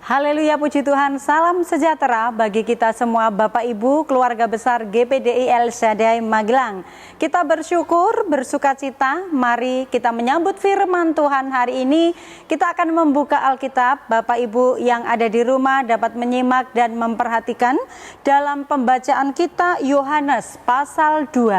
Haleluya, puji Tuhan, salam sejahtera bagi kita semua Bapak Ibu, keluarga besar GPDI El Shaddai Magelang. Kita bersyukur, bersuka cita, mari kita menyambut firman Tuhan hari ini. Kita akan membuka Alkitab, Bapak Ibu yang ada di rumah dapat menyimak dan memperhatikan dalam pembacaan kita Yohanes pasal 2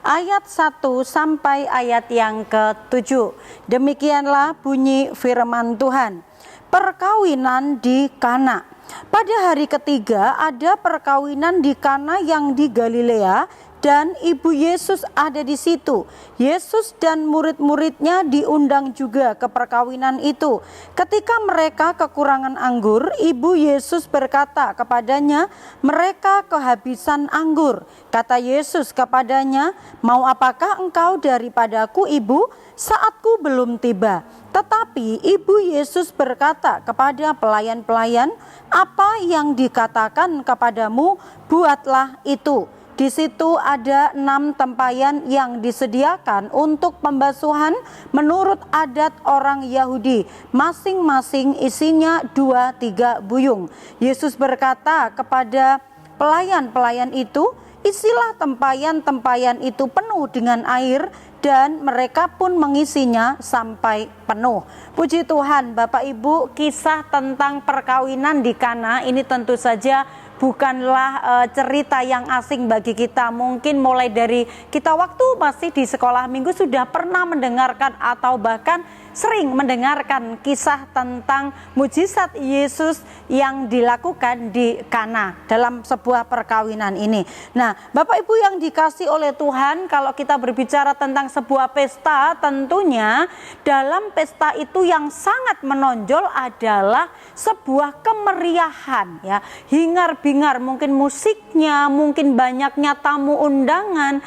ayat 1 sampai ayat yang ke-7. Demikianlah bunyi firman Tuhan. Perkawinan di Kana. Pada hari ketiga ada perkawinan di Kana yang di Galilea dan ibu Yesus ada di situ. Yesus dan murid-muridnya diundang juga ke perkawinan itu. Ketika mereka kekurangan anggur, ibu Yesus berkata kepadanya, "Mereka kehabisan anggur." Kata Yesus kepadanya, "Mau apakah engkau daripadaku, ibu? Saatku belum tiba." Tetapi ibu Yesus berkata kepada pelayan-pelayan, "Apa yang dikatakan kepadamu, buatlah itu." Di situ ada 6 tempayan yang disediakan untuk pembasuhan menurut adat orang Yahudi. Masing-masing isinya 2-3 buyung. Yesus berkata kepada pelayan-pelayan itu, "Isilah tempayan-tempayan itu penuh dengan air," dan mereka pun mengisinya sampai penuh. Puji Tuhan, Bapak Ibu, kisah tentang perkawinan di Kana ini tentu saja bukanlah cerita yang asing bagi kita. Mungkin mulai dari kita waktu masih di sekolah minggu sudah pernah mendengarkan atau bahkan sering mendengarkan kisah tentang mujizat Yesus yang dilakukan di Kana dalam sebuah perkawinan ini. Nah, Bapak Ibu yang dikasih oleh Tuhan, kalau kita berbicara tentang sebuah pesta, tentunya dalam pesta itu yang sangat menonjol adalah sebuah kemeriahan, ya, hingar-bingar, mungkin musiknya, mungkin banyaknya tamu undangan,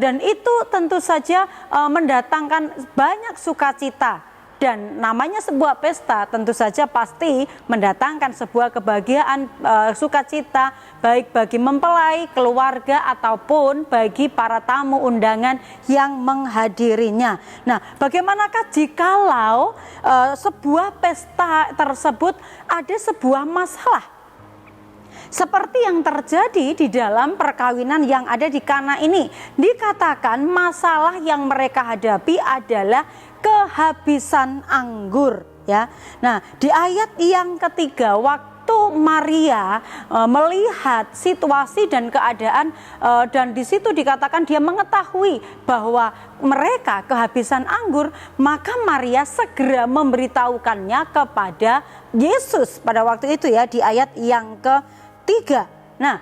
dan itu tentu saja mendatangkan banyak sukacita. Dan namanya sebuah pesta tentu saja pasti mendatangkan sebuah kebahagiaan, sukacita, baik bagi mempelai, keluarga, ataupun bagi para tamu undangan yang menghadirinya. Nah, bagaimanakah jikalau sebuah pesta tersebut ada sebuah masalah? Seperti yang terjadi di dalam perkawinan yang ada di Kana ini. Dikatakan masalah yang mereka hadapi adalah kehabisan anggur, ya. Nah, di ayat yang ketiga, waktu Maria melihat situasi dan keadaan, dan di situ dikatakan dia mengetahui bahwa mereka kehabisan anggur, maka Maria segera memberitahukannya kepada Yesus pada waktu itu, ya, di ayat yang ketiga. Nah,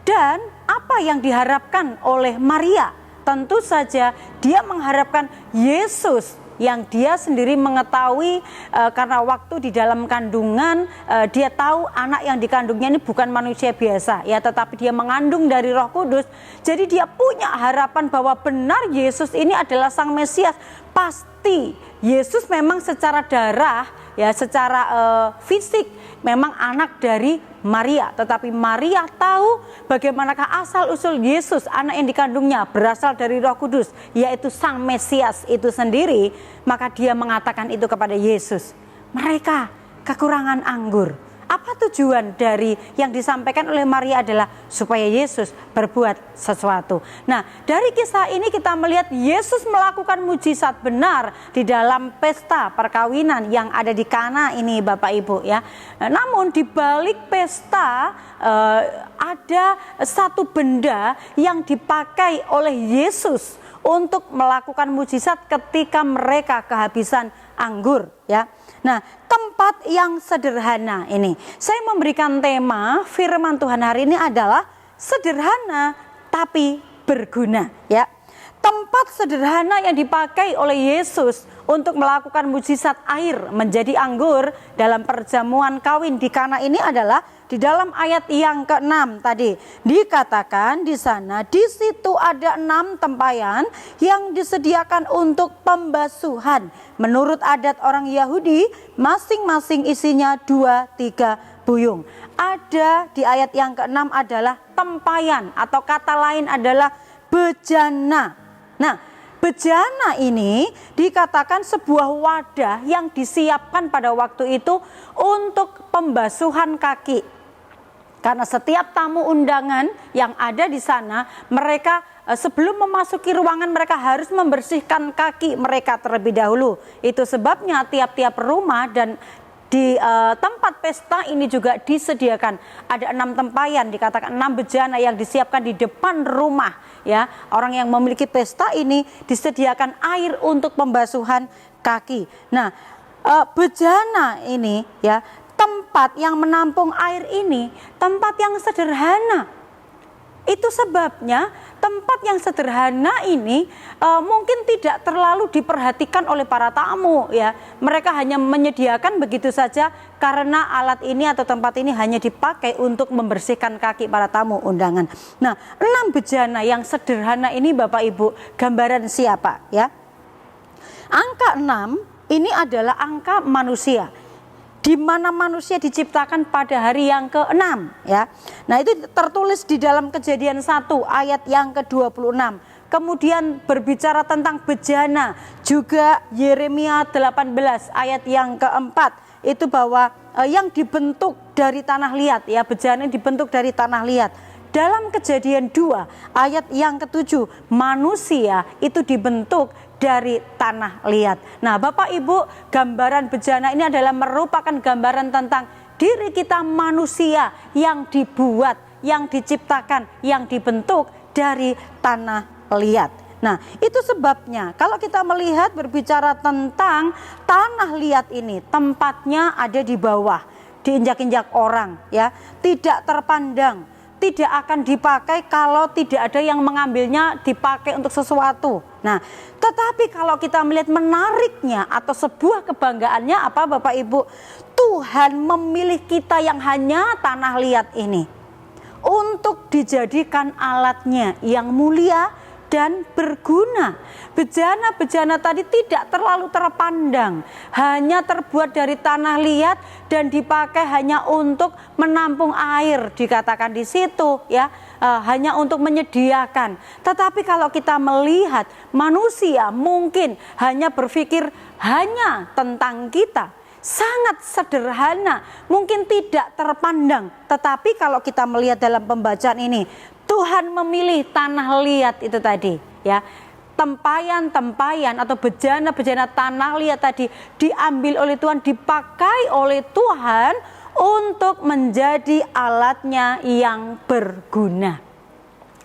dan apa yang diharapkan oleh Maria? Tentu saja dia mengharapkan Yesus yang dia sendiri mengetahui, karena waktu di dalam kandungan dia tahu anak yang dikandungnya ini bukan manusia biasa, ya, tetapi dia mengandung dari Roh Kudus. Jadi dia punya harapan bahwa benar Yesus ini adalah Sang Mesias. Pasti Yesus memang secara darah, ya, secara fisik memang anak dari Maria, tetapi Maria tahu bagaimanakah asal-usul Yesus, anak yang dikandungnya berasal dari Roh Kudus, yaitu Sang Mesias itu sendiri. Maka dia mengatakan itu kepada Yesus, "Mereka kekurangan anggur." Apa tujuan dari yang disampaikan oleh Maria adalah supaya Yesus berbuat sesuatu. Nah, dari kisah ini kita melihat Yesus melakukan mujizat benar di dalam pesta perkawinan yang ada di Kana ini, Bapak Ibu, ya. Namun di balik pesta ada satu benda yang dipakai oleh Yesus untuk melakukan mujizat ketika mereka kehabisan anggur, ya. Nah, tempat yang sederhana ini, saya memberikan tema firman Tuhan hari ini adalah sederhana tapi berguna, ya. Tempat sederhana yang dipakai oleh Yesus untuk melakukan mujizat air menjadi anggur dalam perjamuan kawin di Kana ini adalah di dalam ayat yang ke-6 tadi. Dikatakan di sana, di situ ada 6 tempayan yang disediakan untuk pembasuhan. Menurut adat orang Yahudi, masing-masing isinya 2-3 buyung. Ada di ayat yang ke-6 adalah tempayan, atau kata lain adalah bejana. Nah, bejana ini dikatakan sebuah wadah yang disiapkan pada waktu itu untuk pembasuhan kaki. Karena setiap tamu undangan yang ada di sana, mereka sebelum memasuki ruangan mereka harus membersihkan kaki mereka terlebih dahulu. Itu sebabnya tiap-tiap rumah dan di tempat pesta ini juga disediakan ada 6 tempayan, dikatakan 6 bejana yang disiapkan di depan rumah. Ya, orang yang memiliki pesta ini disediakan air untuk pembasuhan kaki. Nah, bejana ini ya, tempat yang menampung air ini tempat yang sederhana. Itu sebabnya tempat yang sederhana ini mungkin tidak terlalu diperhatikan oleh para tamu ya. Mereka hanya menyediakan begitu saja karena alat ini atau tempat ini hanya dipakai untuk membersihkan kaki para tamu undangan. Nah, 6 bejana yang sederhana ini Bapak Ibu, gambaran siapa ya? Angka 6 ini adalah angka manusia, di mana manusia diciptakan pada hari yang ke-6 ya. Nah, itu tertulis di dalam Kejadian 1 ayat yang ke-26. Kemudian berbicara tentang bejana juga Yeremia 18 ayat yang ke-4, itu bahwa yang dibentuk dari tanah liat ya, bejana dibentuk dari tanah liat. Dalam Kejadian 2 ayat yang ke-7, manusia itu dibentuk dari tanah liat. Nah, Bapak Ibu, gambaran bejana ini adalah merupakan gambaran tentang diri kita manusia yang dibuat, yang diciptakan, yang dibentuk dari tanah liat. Nah, itu sebabnya kalau kita melihat berbicara tentang tanah liat ini, tempatnya ada di bawah, diinjak-injak orang ya, tidak terpandang, tidak akan dipakai kalau tidak ada yang mengambilnya dipakai untuk sesuatu. Nah, tetapi kalau kita melihat menariknya atau sebuah kebanggaannya apa Bapak Ibu? Tuhan memilih kita yang hanya tanah liat ini untuk dijadikan alatnya yang mulia dan berguna. Bejana-bejana tadi tidak terlalu terpandang, hanya terbuat dari tanah liat dan dipakai hanya untuk menampung air, dikatakan di situ ya, hanya untuk menyediakan. Tetapi kalau kita melihat manusia mungkin hanya berpikir hanya tentang kita, sangat sederhana, mungkin tidak terpandang. Tetapi kalau kita melihat dalam pembacaan ini, Tuhan memilih tanah liat itu tadi ya. Tempayan-tempayan atau bejana-bejana tanah liat tadi diambil oleh Tuhan, dipakai oleh Tuhan untuk menjadi alatnya yang berguna.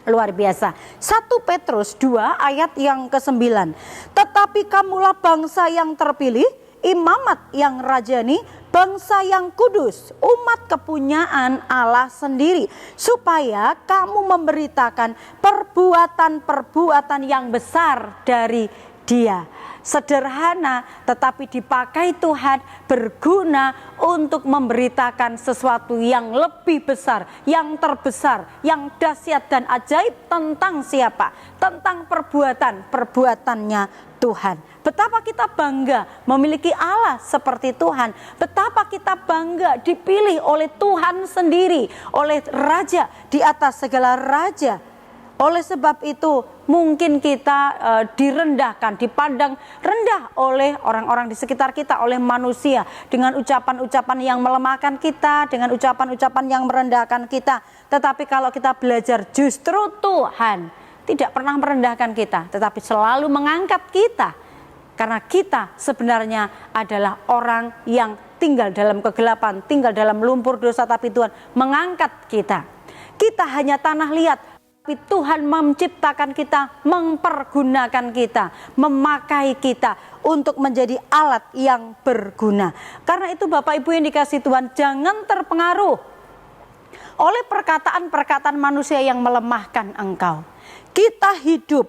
Luar biasa. 1 Petrus 2 ayat yang ke-9. Tetapi kamulah bangsa yang terpilih, imamat yang rajani, bangsa yang kudus, umat kepunyaan Allah sendiri, supaya kamu memberitakan perbuatan-perbuatan yang besar dari Dia. Sederhana tetapi dipakai Tuhan, berguna untuk memberitakan sesuatu yang lebih besar, yang terbesar, yang dahsyat dan ajaib tentang siapa? Tentang perbuatannya Tuhan. Betapa kita bangga memiliki Allah seperti Tuhan. Betapa kita bangga dipilih oleh Tuhan sendiri, oleh Raja di atas segala raja. Oleh sebab itu mungkin kita direndahkan, dipandang rendah oleh orang-orang di sekitar kita, oleh manusia, dengan ucapan-ucapan yang melemahkan kita, dengan ucapan-ucapan yang merendahkan kita. Tetapi kalau kita belajar, justru Tuhan tidak pernah merendahkan kita, tetapi selalu mengangkat kita. Karena kita sebenarnya adalah orang yang tinggal dalam kegelapan, tinggal dalam lumpur dosa, tapi Tuhan mengangkat kita. Kita hanya tanah liat, tapi Tuhan menciptakan kita, mempergunakan kita, memakai kita untuk menjadi alat yang berguna. Karena itu Bapak Ibu yang dikasihi Tuhan, jangan terpengaruh oleh perkataan-perkataan manusia yang melemahkan engkau. Kita hidup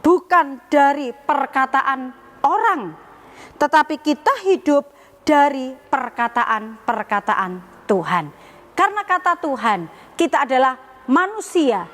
bukan dari perkataan orang, tetapi kita hidup dari perkataan-perkataan Tuhan. Karena kata Tuhan, kita adalah manusia,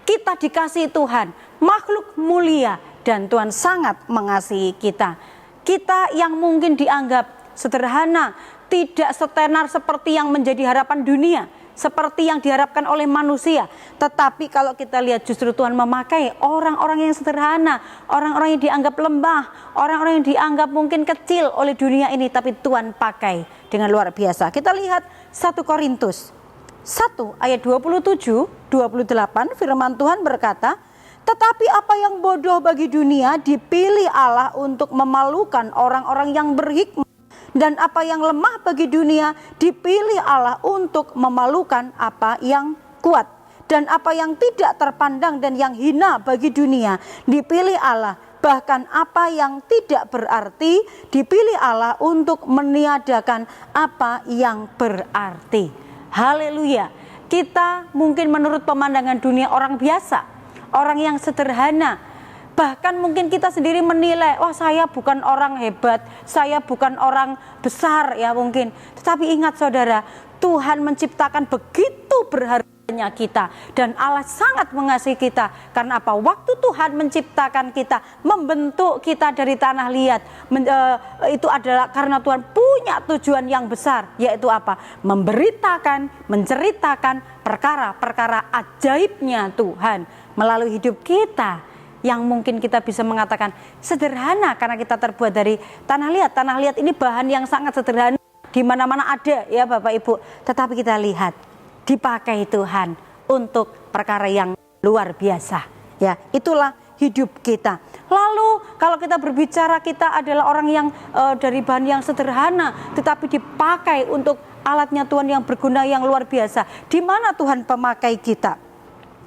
kita dikasihi Tuhan, makhluk mulia, dan Tuhan sangat mengasihi kita. Kita yang mungkin dianggap sederhana, tidak setenar seperti yang menjadi harapan dunia, seperti yang diharapkan oleh manusia. Tetapi kalau kita lihat justru Tuhan memakai orang-orang yang sederhana, orang-orang yang dianggap lemah, orang-orang yang dianggap mungkin kecil oleh dunia ini, tapi Tuhan pakai dengan luar biasa. Kita lihat 1 Korintus 1 ayat 27-28, firman Tuhan berkata, tetapi apa yang bodoh bagi dunia dipilih Allah untuk memalukan orang-orang yang berhikmat. Dan apa yang lemah bagi dunia dipilih Allah untuk memalukan apa yang kuat. Dan apa yang tidak terpandang dan yang hina bagi dunia dipilih Allah. Bahkan apa yang tidak berarti dipilih Allah untuk meniadakan apa yang berarti. Haleluya. Kita mungkin menurut pemandangan dunia orang biasa, orang yang sederhana. Bahkan mungkin kita sendiri menilai, wah saya bukan orang hebat, saya bukan orang besar ya mungkin. Tetapi ingat saudara, Tuhan menciptakan begitu berharganya kita. Dan Allah sangat mengasihi kita. Karena apa? Waktu Tuhan menciptakan kita, membentuk kita dari tanah liat. Itu adalah karena Tuhan punya tujuan yang besar. Yaitu apa? Memberitakan, menceritakan perkara-perkara ajaibnya Tuhan melalui hidup kita. Yang mungkin kita bisa mengatakan sederhana karena kita terbuat dari tanah liat. Tanah liat ini bahan yang sangat sederhana, di mana-mana ada ya Bapak Ibu. Tetapi kita lihat dipakai Tuhan untuk perkara yang luar biasa. Ya, itulah hidup kita. Lalu kalau kita berbicara kita adalah orang yang dari bahan yang sederhana, tetapi dipakai untuk alatnya Tuhan yang berguna yang luar biasa. Di mana Tuhan pemakai kita?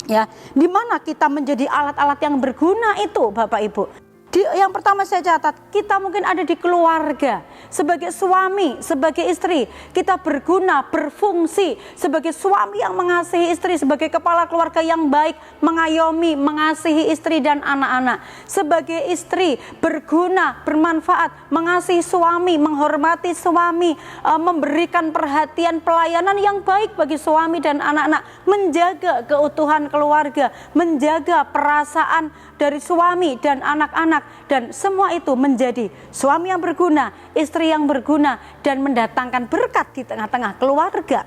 Ya, di mana kita menjadi alat-alat yang berguna itu Bapak Ibu. Yang pertama saya catat, kita mungkin ada di keluarga, sebagai suami, sebagai istri, kita berguna, berfungsi sebagai suami yang mengasihi istri, sebagai kepala keluarga yang baik, mengayomi, mengasihi istri dan anak-anak. Sebagai istri, berguna, bermanfaat, mengasihi suami, menghormati suami, memberikan perhatian pelayanan yang baik bagi suami dan anak-anak, menjaga keutuhan keluarga, menjaga perasaan dari suami dan anak-anak. Dan semua itu menjadi suami yang berguna, istri yang berguna, dan mendatangkan berkat di tengah-tengah keluarga.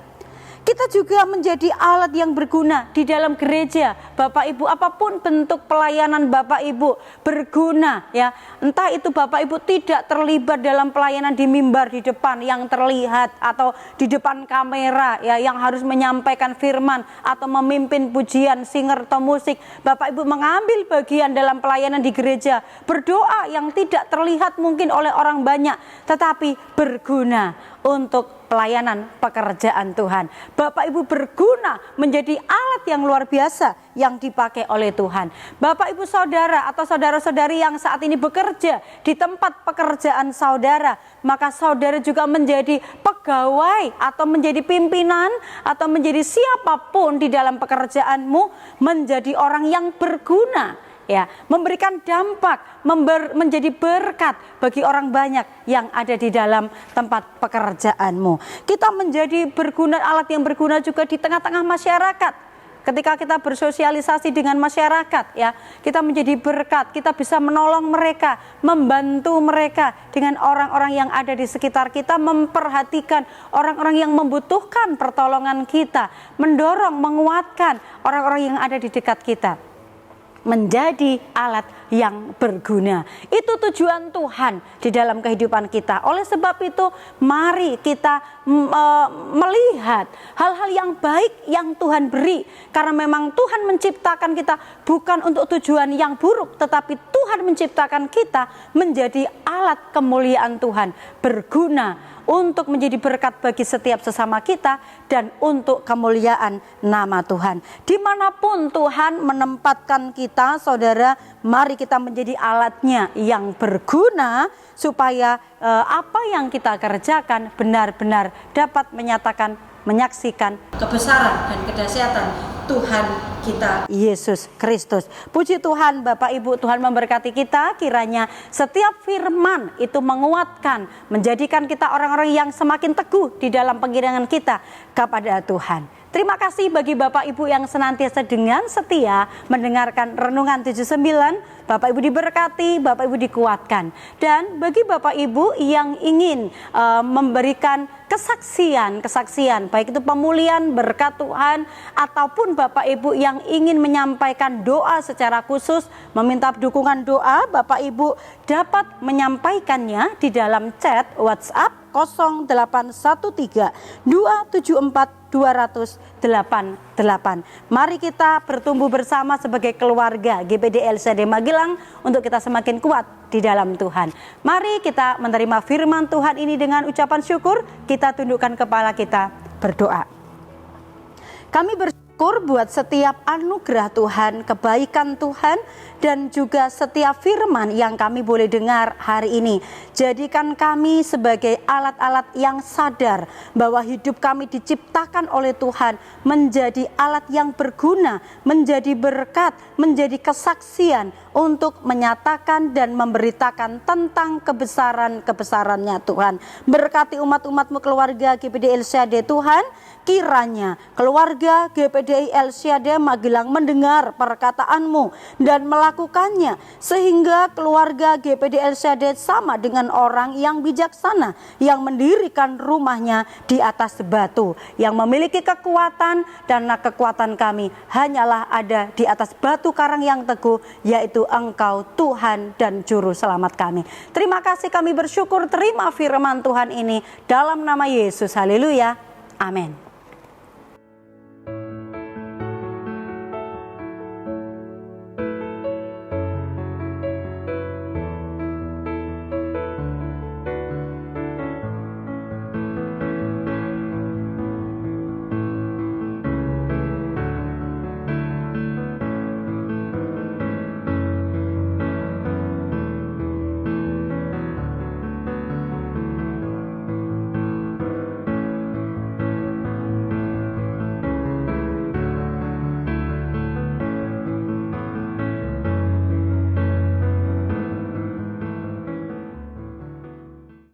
Kita juga menjadi alat yang berguna di dalam gereja. Bapak Ibu, apapun bentuk pelayanan Bapak Ibu berguna ya. Entah itu Bapak Ibu tidak terlibat dalam pelayanan di mimbar di depan yang terlihat, atau di depan kamera ya yang harus menyampaikan firman atau memimpin pujian, singer atau musik. Bapak Ibu mengambil bagian dalam pelayanan di gereja, berdoa yang tidak terlihat mungkin oleh orang banyak, tetapi berguna untuk pelayanan pekerjaan Tuhan. Bapak Ibu berguna menjadi alat yang luar biasa yang dipakai oleh Tuhan. Bapak Ibu saudara atau saudara-saudari yang saat ini bekerja di tempat pekerjaan saudara, maka saudara juga menjadi pegawai atau menjadi pimpinan atau menjadi siapapun di dalam pekerjaanmu, menjadi orang yang berguna. Ya, memberikan dampak, menjadi berkat bagi orang banyak yang ada di dalam tempat pekerjaanmu. Kita menjadi berguna, alat yang berguna juga di tengah-tengah masyarakat. Ketika kita bersosialisasi dengan masyarakat, ya, kita menjadi berkat, kita bisa menolong mereka, membantu mereka dengan orang-orang yang ada di sekitar kita, memperhatikan orang-orang yang membutuhkan pertolongan kita, mendorong, menguatkan orang-orang yang ada di dekat kita. Menjadi alat yang berguna. Itu tujuan Tuhan di dalam kehidupan kita. Oleh sebab itu, mari kita melihat hal-hal yang baik yang Tuhan beri. Karena memang Tuhan menciptakan kita bukan untuk tujuan yang buruk, tetapi Tuhan menciptakan kita menjadi alat kemuliaan Tuhan, berguna untuk menjadi berkat bagi setiap sesama kita dan untuk kemuliaan nama Tuhan. Dimanapun Tuhan menempatkan kita, saudara, mari kita menjadi alatnya yang berguna supaya apa yang kita kerjakan benar-benar dapat menyatakan, menyaksikan kebesaran dan kedahsyatan Tuhan kita Yesus Kristus. Puji Tuhan Bapak Ibu, Tuhan memberkati kita, kiranya setiap firman itu menguatkan, menjadikan kita orang-orang yang semakin teguh di dalam pengiringan kita kepada Tuhan. Terima kasih bagi Bapak Ibu yang senantiasa dengan setia mendengarkan Renungan 79. Bapak Ibu diberkati, Bapak Ibu dikuatkan. Dan bagi Bapak Ibu yang ingin memberikan kesaksian, baik itu pemulihan, berkat Tuhan, ataupun Bapak Ibu yang ingin menyampaikan doa secara khusus, meminta dukungan doa, Bapak Ibu dapat menyampaikannya di dalam chat WhatsApp 0813 274 288. Mari kita bertumbuh bersama sebagai keluarga GPD LCD Magelang untuk kita semakin kuat di dalam Tuhan. Mari kita menerima firman Tuhan ini dengan ucapan syukur. Kita tundukkan kepala kita berdoa. Kami bersyukur buat setiap anugerah Tuhan, kebaikan Tuhan, dan juga setiap firman yang kami boleh dengar hari ini. Jadikan kami sebagai alat-alat yang sadar bahwa hidup kami diciptakan oleh Tuhan menjadi alat yang berguna, menjadi berkat, menjadi kesaksian untuk menyatakan dan memberitakan tentang kebesaran-kebesarannya Tuhan. Berkati umat-umat-Mu keluarga GPD LCD Tuhan, kiranya keluarga GPD LCD Magelang mendengar perkataan-Mu dan melakukannya, sehingga keluarga GPD LCD sama dengan orang yang bijaksana yang mendirikan rumahnya di atas batu, yang memiliki kekuatan, dan kekuatan kami hanyalah ada di atas batu karang yang teguh, yaitu Engkau Tuhan dan Juru Selamat kami. Terima kasih, kami bersyukur terima firman Tuhan ini dalam nama Yesus. Haleluya. Amin.